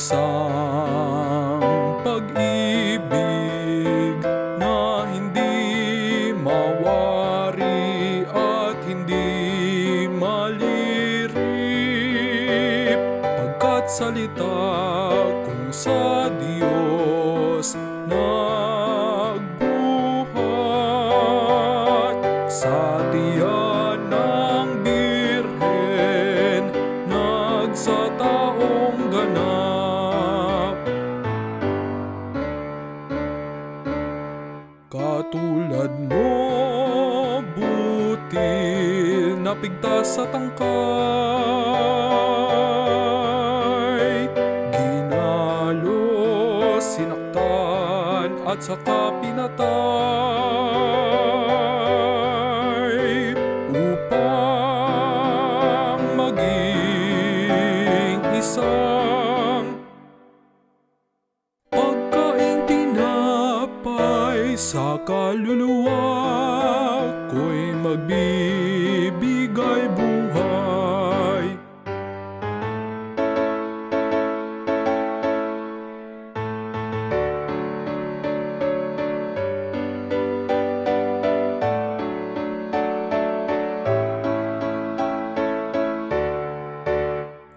Isang pag-ibig na hindi mawari at hindi malirip, pagkat salita kung sa Diyos nagbuhat, sa tiyan ng Birhen nagsataong ganap. Katulad mo, butil na pigtas sa tangkay, ginalos, sinaktan at saka pinatay, upang maging isang pagkaing tinapay sa kaluluwa ko'y magbibigay buhay.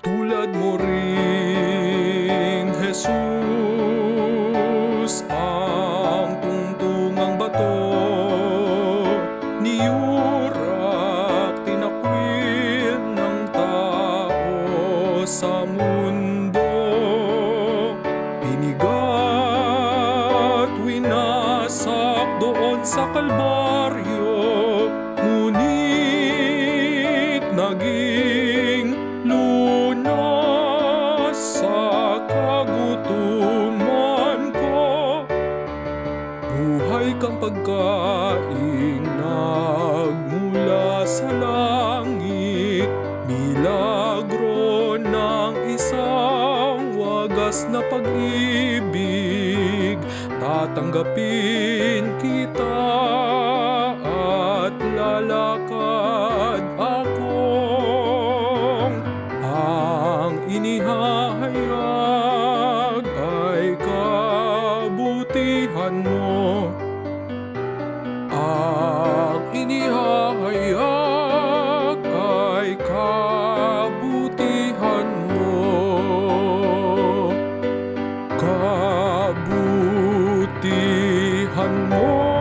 Tulad mo ring Jesus, ang tungtungang bato, niyurak, tinakwil ng tao sa mundo, pinigat, winasak doon sa Kalbaryo, ngunit naging lunas sa kagutuman ko. Buhay kang pagkaing nagmula sa langit, milagro ng isang wagas na pag-ibig. Tatanggapin kita at lalakad akong ang inihahayag ay kabutihan mo. Ang inihahayag ay kabutihan mo. Kabutihan mo.